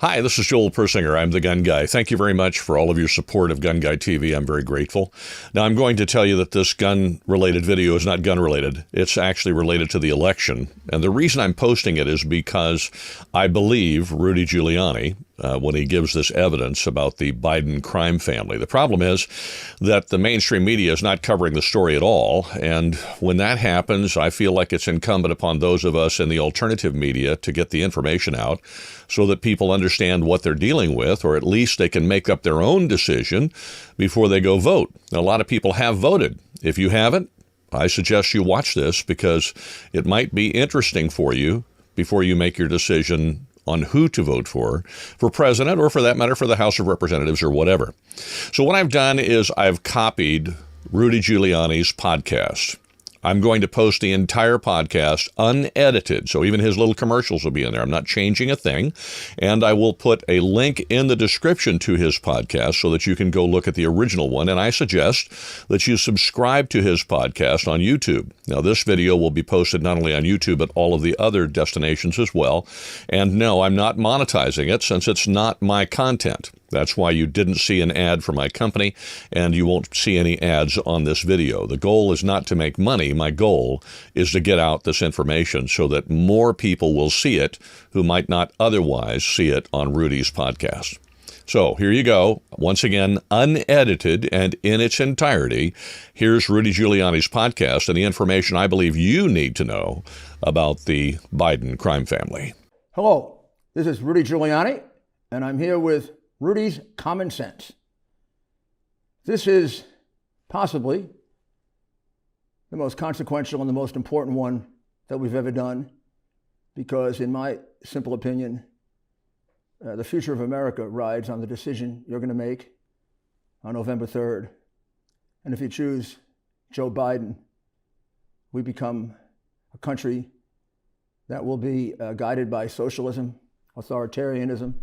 Hi, this is Joel Persinger. I'm the Gun Guy. Thank you very much for all of your support of GunGuyTV. I'm very grateful. Now, I'm going to tell you that this gun-related video is not gun-related. It's actually related to the election. And the reason I'm posting it is because I believe Rudy Giuliani, when he gives this evidence about the Biden crime family. The problem is that the mainstream media is not covering the story at all. And when that happens, I feel like it's incumbent upon those of us in the alternative media to get the information out so that people understand what they're dealing with, or at least they can make up their own decision before they go vote. Now, a lot of people have voted. If you haven't, I suggest you watch this because it might be interesting for you before you make your decision on who to vote for president, or for that matter, for the House of Representatives or whatever. So what I've done is I've copied Rudy Giuliani's podcast. I'm going to post the entire podcast unedited, so even his little commercials will be in there. I'm not changing a thing, and I will put a link in the description to his podcast so that you can go look at the original one, and I suggest that you subscribe to his podcast on YouTube. Now, this video will be posted not only on YouTube, but all of the other destinations as well, and no, I'm not monetizing it since it's not my content. That's why you didn't see an ad for my company, and you won't see any ads on this video. The goal is not to make money. My goal is to get out this information so that more people will see it who might not otherwise see it on Rudy's podcast. So here you go. Once again, unedited and in its entirety. Here's Rudy Giuliani's podcast and the information I believe you need to know about the Biden crime family. Hello, this is Rudy Giuliani, and I'm here with Rudy's Common Sense. This is possibly the most consequential and the most important one that we've ever done, because in my simple opinion, the future of America rides on the decision you're going to make on November 3rd. And if you choose Joe Biden, we become a country that will be guided by socialism, authoritarianism,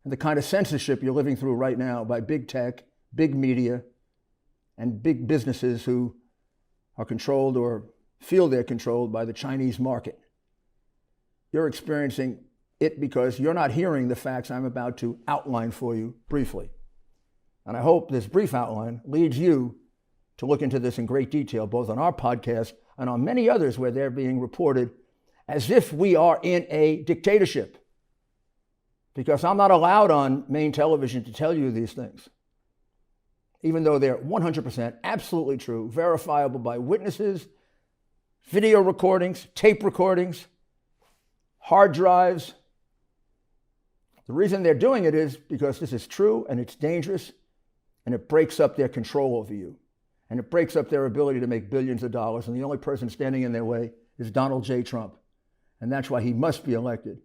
and the kind of censorship you're living through right now by big tech, big media, and big businesses who are controlled or feel they're controlled by the Chinese market. You're experiencing it because you're not hearing the facts I'm about to outline for you briefly. And I hope this brief outline leads you to look into this in great detail, both on our podcast and on many others where they're being reported as if we are in a dictatorship. Because I'm not allowed on main television to tell you these things, even though they're 100% absolutely true, verifiable by witnesses, video recordings, tape recordings, hard drives. The reason they're doing it is because this is true and it's dangerous, and it breaks up their control over you, and it breaks up their ability to make billions of dollars, and the only person standing in their way is Donald J. Trump, and that's why he must be elected,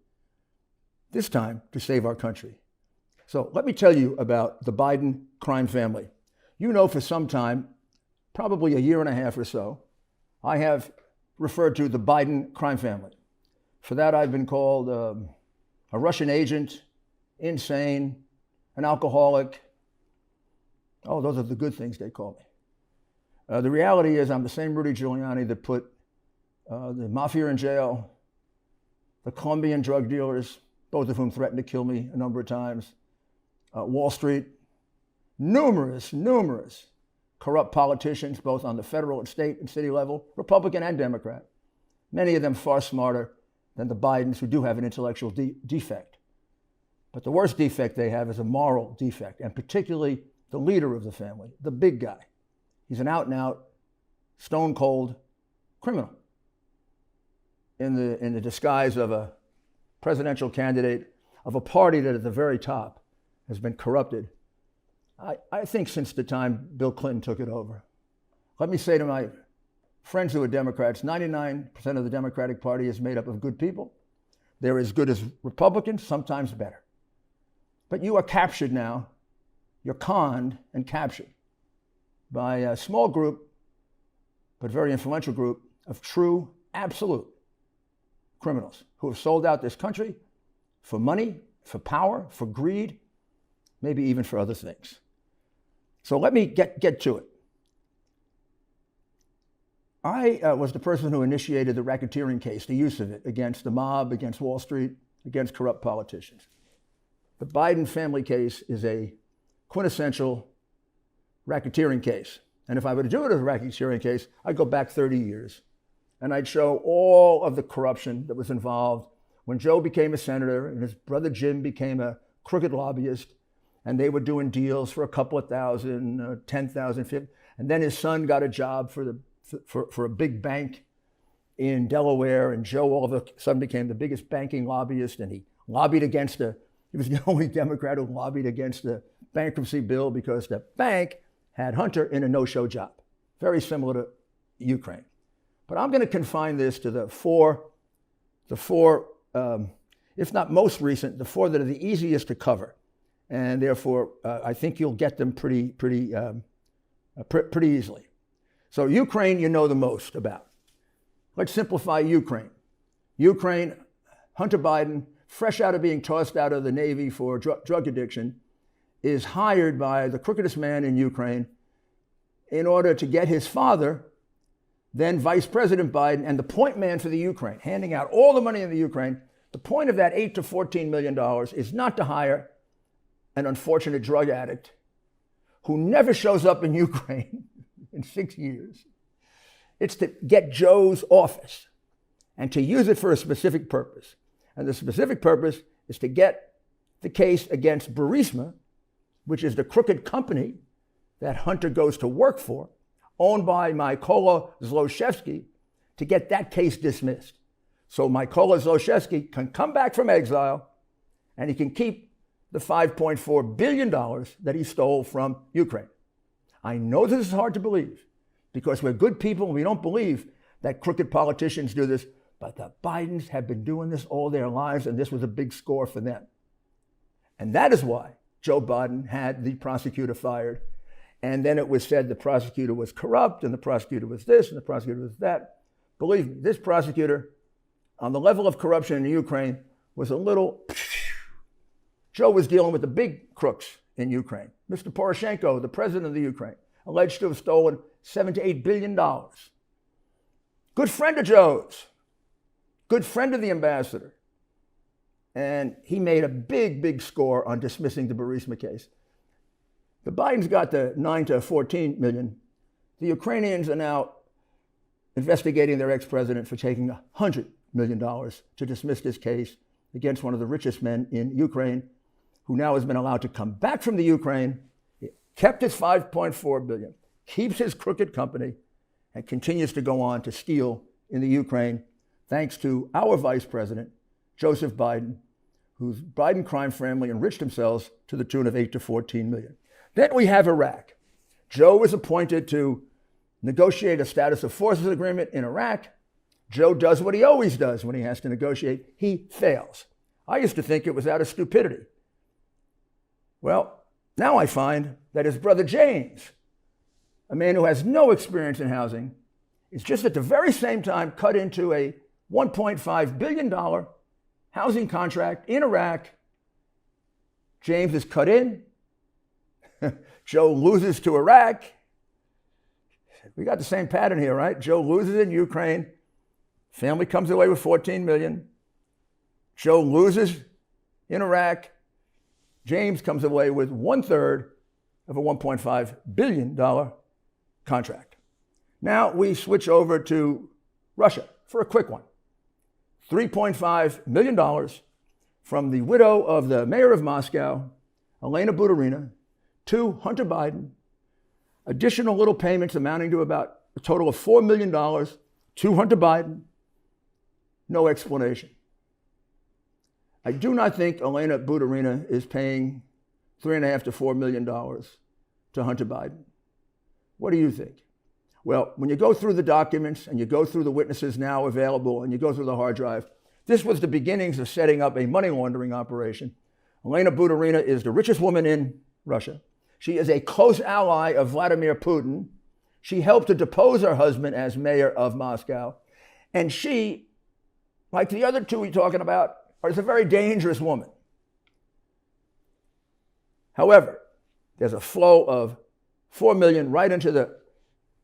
this time to save our country. So let me tell you about the Biden crime family. You know, for some time, probably a year and a half or so, I have referred to the Biden crime family. For that, I've been called a Russian agent, insane, an alcoholic. Oh, those are the good things they call me. The reality is I'm the same Rudy Giuliani that put the mafia in jail, the Colombian drug dealers, both of whom threatened to kill me a number of times, Wall Street, numerous corrupt politicians, both on the federal and state and city level, Republican and Democrat, many of them far smarter than the Bidens, who do have an intellectual defect. But the worst defect they have is a moral defect, and particularly the leader of the family, the big guy. He's an out-and-out, stone-cold criminal in the disguise of a presidential candidate of a party that at the very top has been corrupted, I think, since the time Bill Clinton took it over. Let me say to my friends who are Democrats, 99% of the Democratic Party is made up of good people. They're as good as Republicans, sometimes better. But you are captured now. You're conned and captured by a small group, but very influential group, of true, absolute criminals who have sold out this country for money, for power, for greed, maybe even for other things. So let me get to it. I was the person who initiated the racketeering case, the use of it against the mob, against Wall Street, against corrupt politicians. the Biden family case is a quintessential racketeering case. And if I were to do it as a racketeering case, I'd go back 30 years. And I'd show all of the corruption that was involved when Joe became a senator and his brother Jim became a crooked lobbyist, and they were doing deals for a couple of thousand, 10,000, 50. And then his son got a job for a big bank in Delaware, and Joe all of a sudden became the biggest banking lobbyist, and he lobbied against he was the only Democrat who lobbied against the bankruptcy bill because the bank had Hunter in a no-show job, very similar to Ukraine. But I'm going to confine this to the four, if not most recent, the four that are the easiest to cover. And therefore, I think you'll get them pretty easily. So Ukraine, you know the most about. Let's simplify Ukraine. Ukraine, Hunter Biden, fresh out of being tossed out of the Navy for drug addiction, is hired by the crookedest man in Ukraine in order to get his father, then Vice President Biden, and the point man for the Ukraine, handing out all the money in the Ukraine. The point of that $8 to $14 million is not to hire an unfortunate drug addict who never shows up in Ukraine in 6 years. It's to get Joe's office and to use it for a specific purpose. And the specific purpose is to get the case against Burisma, which is the crooked company that Hunter goes to work for, owned by Mykola Zlochevsky, to get that case dismissed. So Mykola Zlochevsky can come back from exile and he can keep the $5.4 billion that he stole from Ukraine. I know this is hard to believe because we're good people and we don't believe that crooked politicians do this, but the Bidens have been doing this all their lives, and this was a big score for them. And that is why Joe Biden had the prosecutor fired. And then it was said the prosecutor was corrupt, and the prosecutor was this, and the prosecutor was that. Believe me, this prosecutor, on the level of corruption in Ukraine, was a little... Joe was dealing with the big crooks in Ukraine. Mr. Poroshenko, the president of the Ukraine, alleged to have stolen $7 to $8 billion. Good friend of Joe's. Good friend of the ambassador. And he made a big score on dismissing the Burisma case. The Bidens got the 9 to 14 million. The Ukrainians are now investigating their ex-president for taking $100 million to dismiss this case against one of the richest men in Ukraine, who now has been allowed to come back from the Ukraine, kept his $5.4 billion, keeps his crooked company, and continues to go on to steal in the Ukraine, thanks to our vice president, Joseph Biden, whose Biden crime family enriched themselves to the tune of 8 to 14 million. Then we have Iraq. Joe was appointed to negotiate a status of forces agreement in Iraq. Joe does what he always does when he has to negotiate. He fails. I used to think it was out of stupidity. Well, now I find that his brother James, a man who has no experience in housing, is just at the very same time cut into a $1.5 billion housing contract in Iraq. James is cut in. Joe loses to Iraq. We got the same pattern here, right? Joe loses in Ukraine. Family comes away with 14 million. Joe loses in Iraq. James comes away with 1/3 of a $1.5 billion contract. Now we switch over to Russia for a quick one. $3.5 million from the widow of the mayor of Moscow, Elena Buturina, to Hunter Biden. Additional little payments amounting to about a total of $4 million to Hunter Biden. No explanation. I do not think Elena Buturina is paying $3.5 to $4 million to Hunter Biden. What do you think? Well, when you go through the documents and you go through the witnesses now available and you go through the hard drive, this was the beginnings of setting up a money laundering operation. Elena Buturina is the richest woman in Russia. She is a close ally of Vladimir Putin. She helped to depose her husband as mayor of Moscow. And she, like the other two we're talking about, is a very dangerous woman. However, there's a flow of $4 million right into the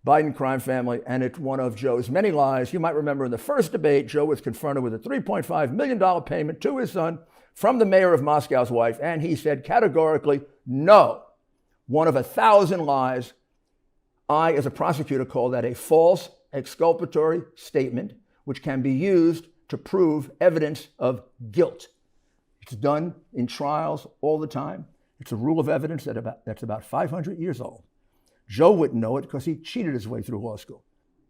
Biden crime family, and it's one of Joe's many lies. You might remember in the first debate, Joe was confronted with a $3.5 million payment to his son from the mayor of Moscow's wife, and he said categorically, no. One of 1,000 lies. I, as a prosecutor, call that a false exculpatory statement, which can be used to prove evidence of guilt. It's done in trials all the time. It's a rule of evidence that's about 500 years old. Joe wouldn't know it because he cheated his way through law school.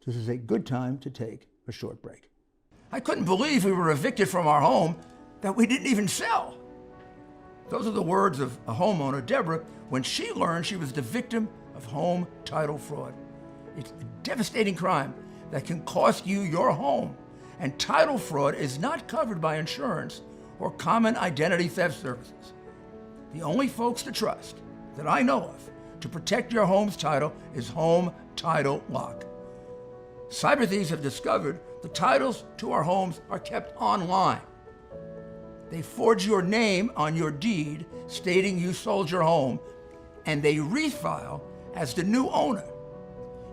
This is a good time to take a short break. I couldn't believe we were evicted from our home that we didn't even sell. Those are the words of a homeowner, Deborah, when she learned she was the victim of home title fraud. It's a devastating crime that can cost you your home. And title fraud is not covered by insurance or common identity theft services. The only folks to trust that I know of to protect your home's title is Home Title Lock. Cyber thieves have discovered the titles to our homes are kept online. They forge your name on your deed stating you sold your home, and they refile as the new owner.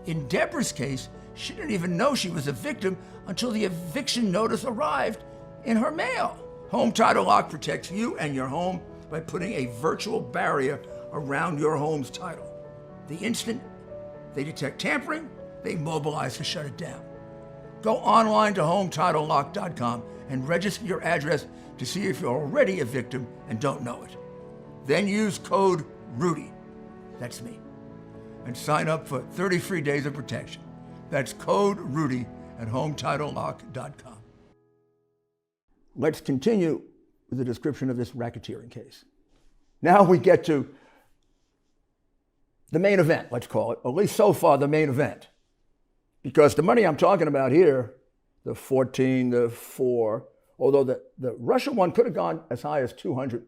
In Deborah's case, she didn't even know she was a victim until the eviction notice arrived in her mail. Home Title Lock protects you and your home by putting a virtual barrier around your home's title. The instant they detect tampering, they mobilize to shut it down. Go online to HometitleLock.com and register your address to see if you're already a victim and don't know it. Then use code RUDY, that's me, and sign up for 30 free days of protection. That's code RUDY at HometitleLock.com. Let's continue with the description of this racketeering case. Now we get to the main event, let's call it, at least so far the main event. Because the money I'm talking about here, the 14, the 4, although the Russia one could have gone as high as 200.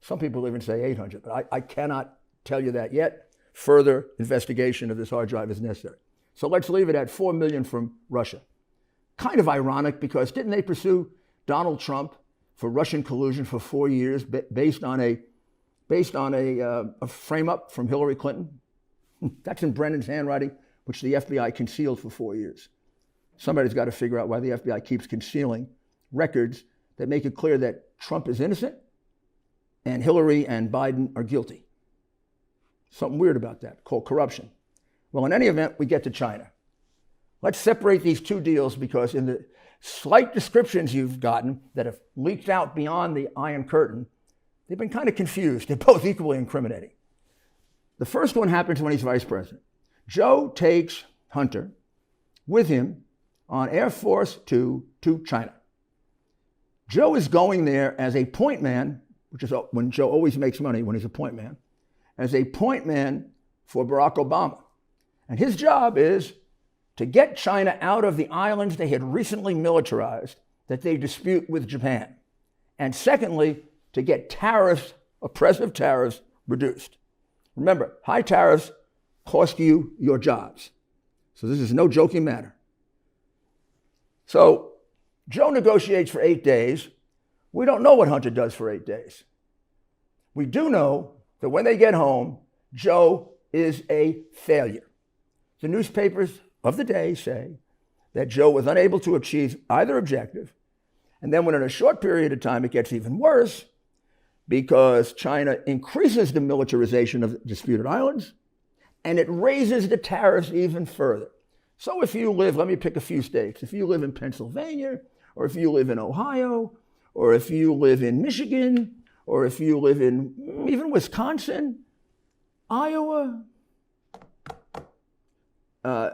Some people even say 800, but I cannot tell you that yet. Further investigation of this hard drive is necessary. So let's leave it at 4 million from Russia. Kind of ironic because didn't they pursue Donald Trump for Russian collusion for 4 years based on a frame-up from Hillary Clinton? That's in Brennan's handwriting, which the FBI concealed for 4 years. Somebody's got to figure out why the FBI keeps concealing records that make it clear that Trump is innocent and Hillary and Biden are guilty. Something weird about that, called corruption. Well, in any event, we get to China. Let's separate these two deals because in the slight descriptions you've gotten that have leaked out beyond the Iron Curtain, they've been kind of confused. They're both equally incriminating. The first one happens when he's vice president. Joe takes Hunter with him on Air Force Two to China. Joe is going there as a point man, which is when Joe always makes money when he's a point man, as a point man for Barack Obama. And his job is to get China out of the islands they had recently militarized that they dispute with Japan. And secondly, to get tariffs, oppressive tariffs, reduced. Remember, high tariffs cost you your jobs. So this is no joking matter. So Joe negotiates for 8 days. We don't know what Hunter does for 8 days. We do know that when they get home, Joe is a failure. The newspapers of the day say that Joe was unable to achieve either objective. And then within a short period of time, it gets even worse because China increases the militarization of disputed islands and it raises the tariffs even further. So if you live, let me pick a few states. If you live in Pennsylvania, or if you live in Ohio, or if you live in Michigan, or if you live in even Wisconsin, Iowa,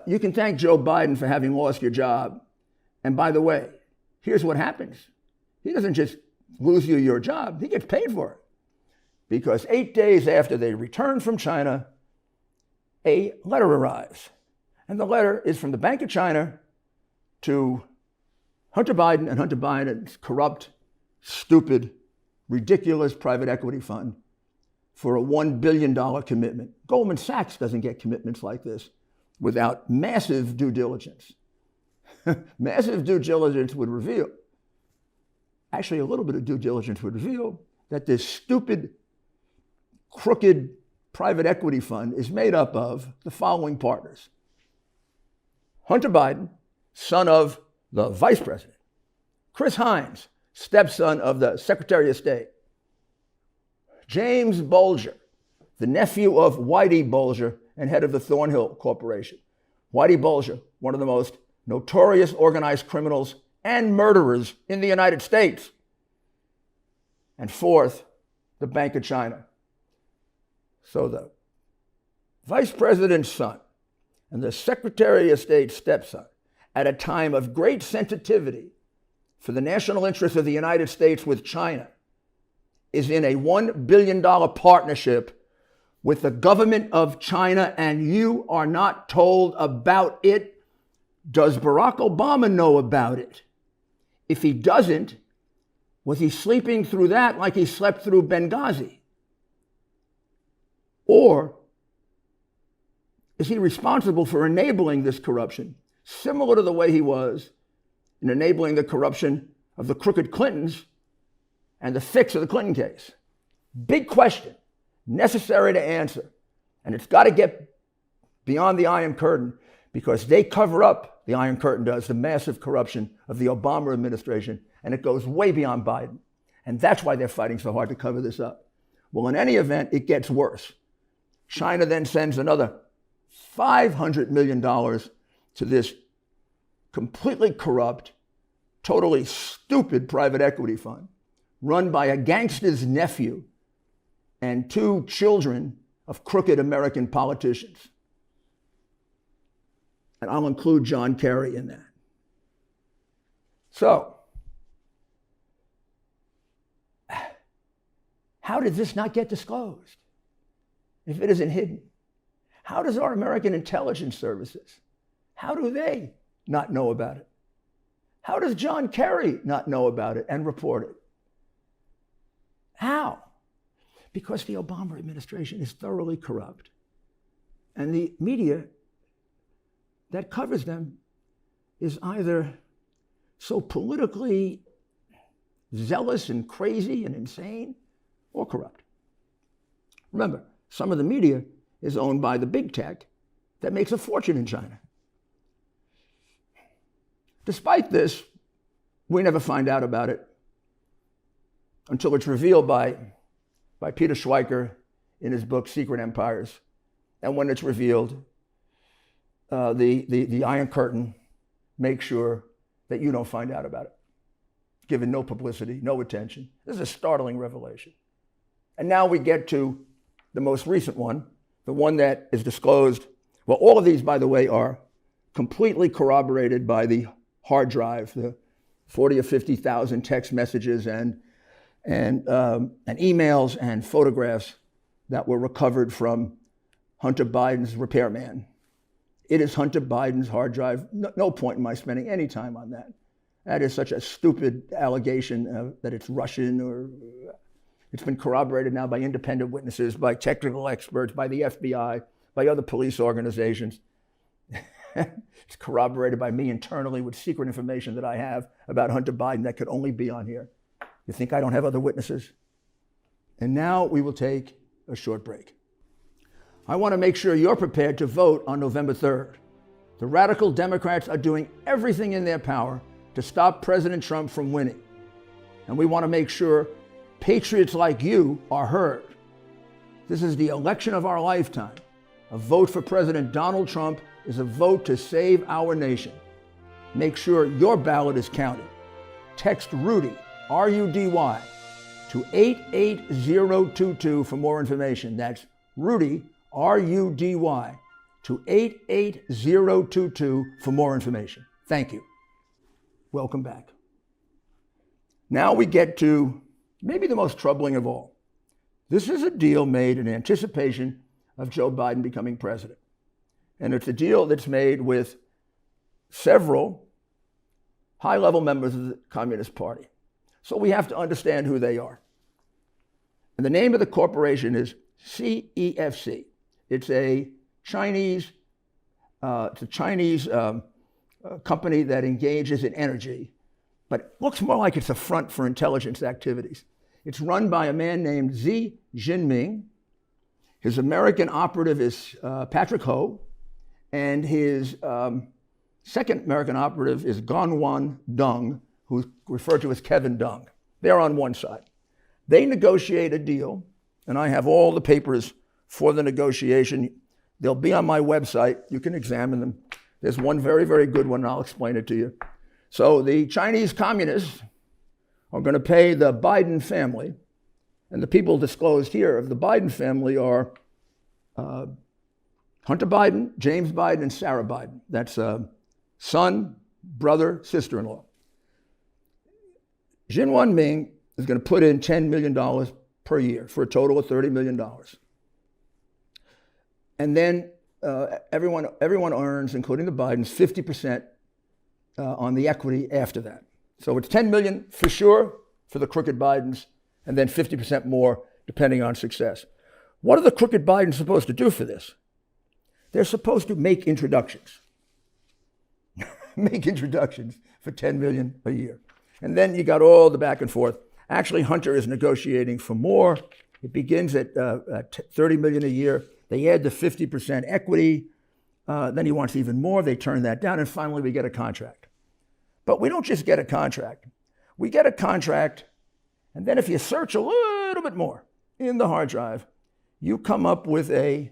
you can thank Joe Biden for having lost your job. And by the way, here's what happens. He doesn't just lose you your job, he gets paid for it. Because 8 days after they return from China, a letter arrives. And the letter is from the Bank of China to Hunter Biden and Hunter Biden's corrupt, stupid, ridiculous private equity fund for a $1 billion commitment. Goldman Sachs doesn't get commitments like this without massive due diligence. Massive due diligence would reveal, actually a little bit of due diligence would reveal that this stupid, crooked private equity fund is made up of the following partners. Hunter Biden, son of the vice president. Chris Hines, stepson of the Secretary of State. James Bulger, the nephew of Whitey Bulger and head of the Thornhill Corporation. Whitey Bulger, one of the most notorious organized criminals and murderers in the United States. And fourth, the Bank of China. So the Vice President's son and the Secretary of State's stepson, at a time of great sensitivity for the national interest of the United States with China, is in a $1 billion partnership with the government of China, and you are not told about it. Does Barack Obama know about it? If he doesn't, was he sleeping through that like he slept through Benghazi? Or is he responsible for enabling this corruption, similar to the way he was in enabling the corruption of the crooked Clintons and the fix of the Clinton case? Big question, necessary to answer. And it's got to get beyond the Iron Curtain, because they cover up, the Iron Curtain does, the massive corruption of the Obama administration, and it goes way beyond Biden. And that's why they're fighting so hard to cover this up. Well, in any event, it gets worse. China then sends another $500 million to this completely corrupt, totally stupid private equity fund run by a gangster's nephew and two children of crooked American politicians. And I'll include John Kerry in that. So, how did this not get disclosed if it isn't hidden? How does our American intelligence services, how do they not know about it? How does John Kerry not know about it and report it? How? Because the Obama administration is thoroughly corrupt. And the media that covers them is either so politically zealous and crazy and insane, or corrupt. Remember, some of the media is owned by the big tech that makes a fortune in China. Despite this, we never find out about it until it's revealed by Peter Schweiker in his book, Secret Empires. And when it's revealed, the Iron Curtain makes sure that you don't find out about it, given no publicity, no attention. This is a startling revelation. And now we get to the most recent one, the one that is disclosed. Well, all of these, by the way, are completely corroborated by the hard drive, the 40 or 50,000 text messages and emails and photographs that were recovered from Hunter Biden's repairman. It is Hunter Biden's hard drive. No point in my spending any time on that. That is such a stupid allegation that it's Russian, or it's been corroborated now by independent witnesses, by technical experts, by the FBI, by other police organizations. It's corroborated by me internally with secret information that I have about Hunter Biden that could only be on here. You think I don't have other witnesses? And now we will take a short break. I want to make sure you're prepared to vote on November 3rd. The radical Democrats are doing everything in their power to stop President Trump from winning. And we want to make sure patriots like you are heard. This is the election of our lifetime. A vote for President Donald Trump is a vote to save our nation. Make sure your ballot is counted. Text Rudy, R-U-D-Y, to 88022 for more information. That's Rudy, R-U-D-Y, to 88022 for more information. Thank you. Welcome back. Now we get to maybe the most troubling of all. This is a deal made in anticipation of Joe Biden becoming president. And it's a deal that's made with several high-level members of the Communist Party. So we have to understand who they are. And the name of the corporation is CEFC. It's a Chinese company that engages in energy, but it looks more like it's a front for intelligence activities. It's run by a man named Xi Jinping. His American operative is Patrick Ho, and his second American operative is Gongwan Deng, who's referred to as Kevin Dung. They're on one side. They negotiate a deal, and I have all the papers for the negotiation. They'll be on my website. You can examine them. There's one very, very good one, and I'll explain it to you. So the Chinese communists are going to pay the Biden family, and the people disclosed here of the Biden family are Hunter Biden, James Biden, and Sarah Biden. That's son, brother, sister-in-law. Jin Won-ming is going to put in $10 million per year for a total of $30 million. And then everyone earns, including the Bidens, 50% on the equity after that. So it's $10 million for sure for the crooked Bidens, and then 50% more depending on success. What are the crooked Bidens supposed to do for this? They're supposed to make introductions. Make introductions for $10 million a year. And then you got all the back and forth. Actually, Hunter is negotiating for more. It begins at $30 million a year. They add the 50% equity. Then he wants even more. They turn that down. And finally, we get a contract. But we don't just get a contract. We get a contract. And then if you search a little bit more in the hard drive, you come up with a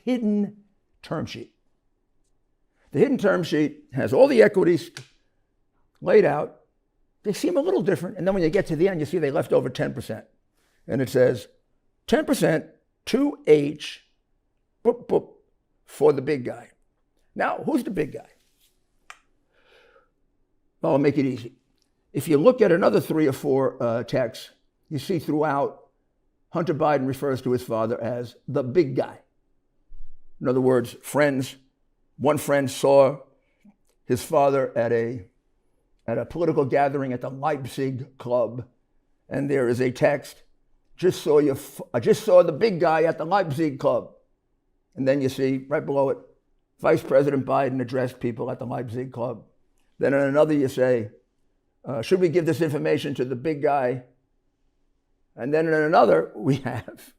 hidden term sheet. The hidden term sheet has all the equities laid out. They seem a little different. And then when you get to the end, you see they left over 10%. And it says 10% to H boop, boop, for the big guy. Now, who's the big guy? Well, I'll make it easy. If you look at another 3 or 4 texts, you see throughout, Hunter Biden refers to his father as the big guy. In other words, one friend saw his father at a political gathering at the Leipzig club, and there is a text, I just saw the big guy at the Leipzig club. And then you see, right below it, Vice President Biden addressed people at the Leipzig club. Then in another you say, should we give this information to the big guy? And then in another, we have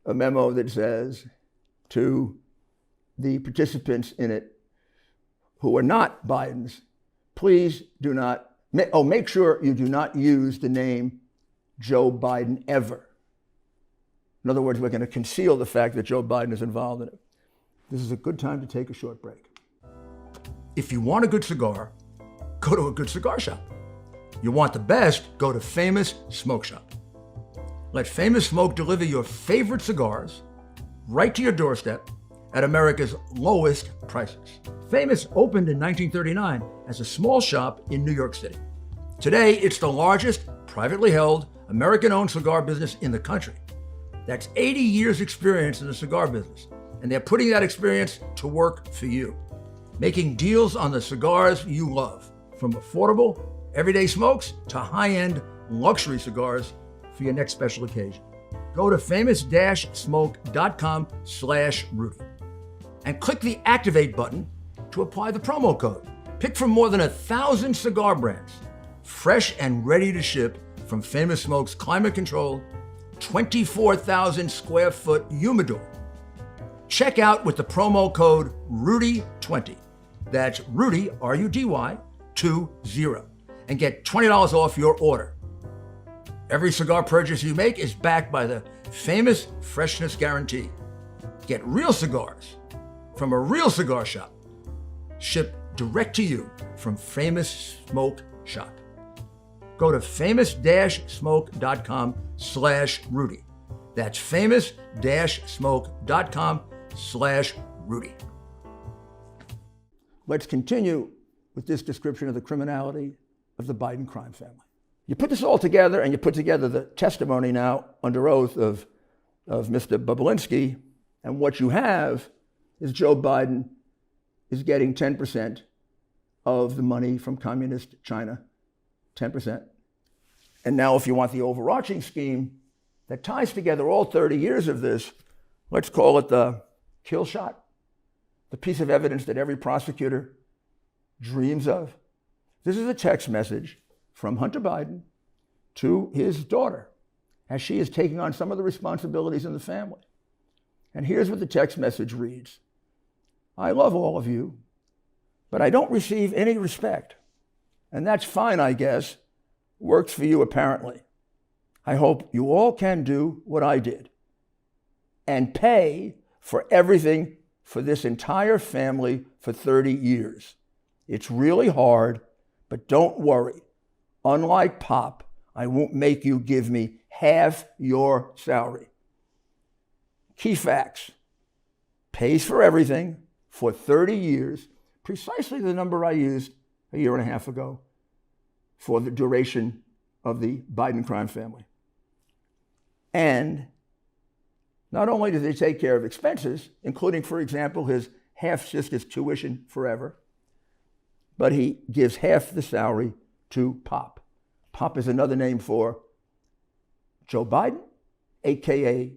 a memo that says to the participants in it who are not Bidens, please do not, make sure you do not use the name Joe Biden ever. In other words, we're going to conceal the fact that Joe Biden is involved in it. This is a good time to take a short break. If you want a good cigar, go to a good cigar shop. You want the best, go to Famous Smoke Shop. Let Famous Smoke deliver your favorite cigars right to your doorstep at America's lowest prices. Famous opened in 1939 as a small shop in New York City. Today, it's the largest privately held American-owned cigar business in the country. That's 80 years experience in the cigar business, and they're putting that experience to work for you, making deals on the cigars you love, from affordable, everyday smokes to high-end luxury cigars for your next special occasion. Go to famous-smoke.com/Rudy and click the Activate button to apply the promo code. Pick from more than 1,000 cigar brands, fresh and ready to ship from Famous Smoke's climate-controlled, 24,000 square foot humidor. Check out with the promo code RUDY20. That's Rudy, R-U-D-Y, 20, and get $20 off your order. Every cigar purchase you make is backed by the Famous Freshness Guarantee. Get real cigars from a real cigar shop, shipped direct to you from Famous Smoke Shop. Go to famous-smoke.com/Rudy. That's famous-smoke.com/Rudy. Let's continue with this description of the criminality of the Biden crime family. You put this all together, and you put together the testimony now under oath of Mr. Babolinsky, and what you have is Joe Biden is getting 10% of the money from communist China, 10%. And now if you want the overarching scheme that ties together all 30 years of this, let's call it the kill shot, the piece of evidence that every prosecutor dreams of. This is a text message from Hunter Biden to his daughter as she is taking on some of the responsibilities in the family. And here's what the text message reads. I love all of you, but I don't receive any respect. And that's fine, I guess. Works for you, apparently. I hope you all can do what I did and pay for everything for this entire family for 30 years. It's really hard, but don't worry. Unlike Pop, I won't make you give me half your salary. Key facts. Pays for everything for 30 years, precisely the number I used a year and a half ago for the duration of the Biden crime family. And not only does he take care of expenses, including, for example, his half-sister's tuition forever, but he gives half the salary to Pop. Pop is another name for Joe Biden, AKA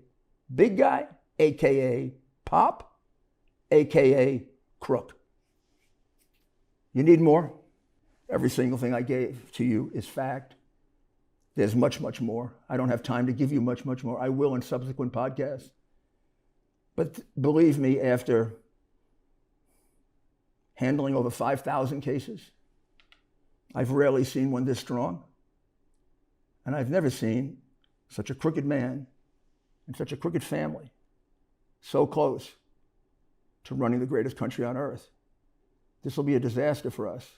Big Guy, AKA Pop, AKA Crook. You need more? Every single thing I gave to you is fact. There's much, much more. I don't have time to give you much, much more. I will in subsequent podcasts. But believe me, after handling over 5,000 cases, I've rarely seen one this strong. And I've never seen such a crooked man and such a crooked family so close to running the greatest country on earth. This will be a disaster for us.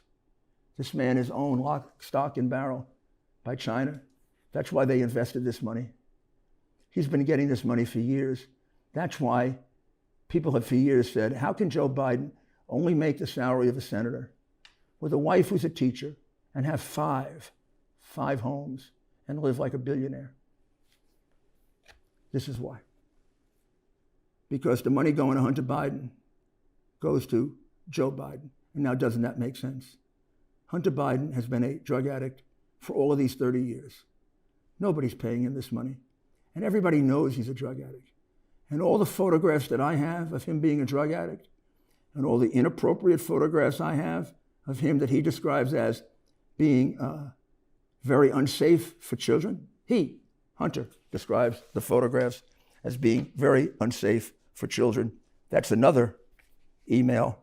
This man is owned lock, stock, and barrel by China. That's why they invested this money. He's been getting this money for years. That's why people have for years said, how can Joe Biden only make the salary of a senator with a wife who's a teacher and have five homes and live like a billionaire? This is why. Because the money going to Hunter Biden goes to Joe Biden. And now, doesn't that make sense? Hunter Biden has been a drug addict for all of these 30 years. Nobody's paying him this money. And everybody knows he's a drug addict. And all the photographs that I have of him being a drug addict, and all the inappropriate photographs I have of him that he describes as being very unsafe for children, Hunter, describes the photographs as being very unsafe for children. That's another email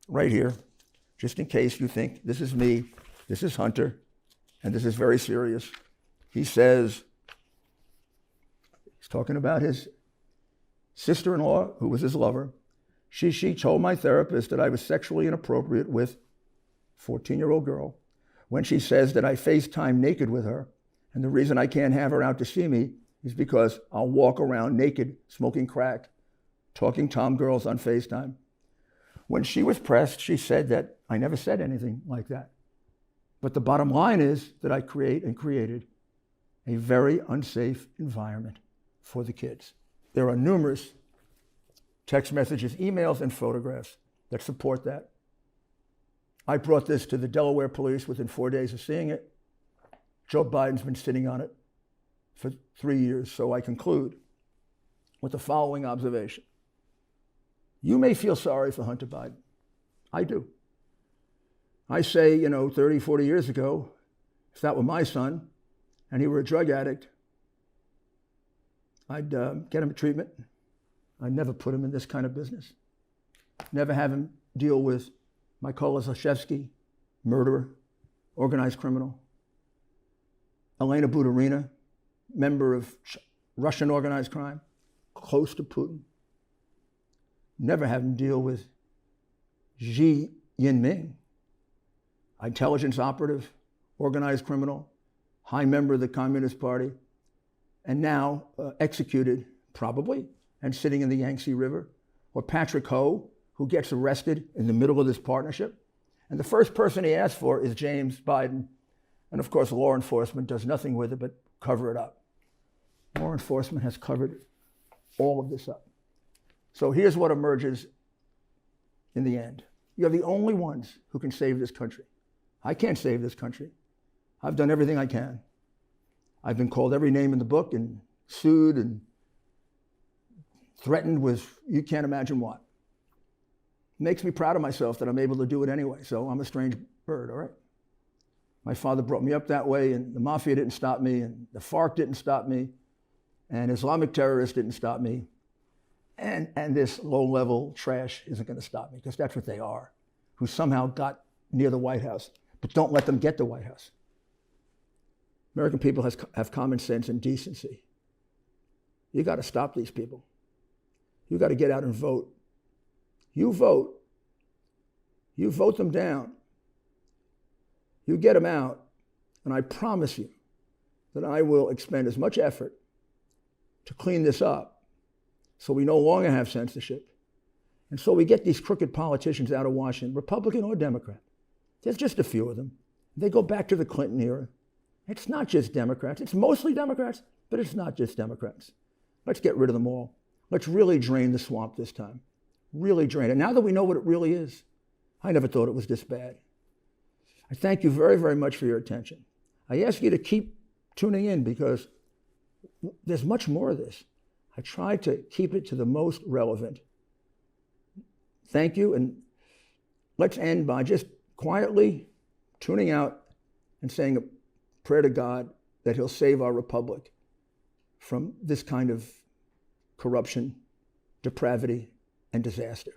right here, just in case you think this is me, this is Hunter, and this is very serious. He says, he's talking about his sister-in-law, who was his lover. She told my therapist that I was sexually inappropriate with a 14-year-old girl when she says that I FaceTime naked with her, and the reason I can't have her out to see me is because I'll walk around naked, smoking crack, talking tom girls on FaceTime. When she was pressed, she said that I never said anything like that. But the bottom line is that I created a very unsafe environment for the kids. There are numerous text messages, emails, and photographs that support that. I brought this to the Delaware police within 4 days of seeing it. Joe Biden's been sitting on it for 3 years, so I conclude with the following observation. You may feel sorry for Hunter Biden. I do. I say, 30, 40 years ago, if that were my son and he were a drug addict, I'd get him treatment. I'd never put him in this kind of business. Never have him deal with Mykola Zlochevsky, murderer, organized criminal. Elena Buturina, member of Russian organized crime, close to Putin. Never have him deal with Xi Jinping, intelligence operative, organized criminal, high member of the Communist Party, and now executed, probably, and sitting in the Yangtze River. Or Patrick Ho, who gets arrested in the middle of this partnership. And the first person he asks for is James Biden. And of course, law enforcement does nothing with it but cover it up. Law enforcement has covered all of this up. So here's what emerges in the end. You're the only ones who can save this country. I can't save this country. I've done everything I can. I've been called every name in the book and sued and threatened with you can't imagine what. It makes me proud of myself that I'm able to do it anyway. So I'm a strange bird, all right? My father brought me up that way, and the mafia didn't stop me, and the FARC didn't stop me, and Islamic terrorists didn't stop me. And this low-level trash isn't going to stop me, because that's what they are, who somehow got near the White House. but don't let them get the White House. American people have common sense and decency. You got to stop these people. You got to get out and vote. You vote. You vote them down. You get them out, and I promise you that I will expend as much effort to clean this up so we no longer have censorship, and so we get these crooked politicians out of Washington, Republican or Democrat. There's just a few of them. They go back to the Clinton era. It's not just Democrats. It's mostly Democrats, but it's not just Democrats. Let's get rid of them all. Let's really drain the swamp this time. Really drain it. Now that we know what it really is, I never thought it was this bad. I thank you very, very much for your attention. I ask you to keep tuning in because there's much more of this. I try to keep it to the most relevant. Thank you, and let's end by just quietly tuning out and saying a prayer to God that he'll save our republic from this kind of corruption, depravity, and disaster.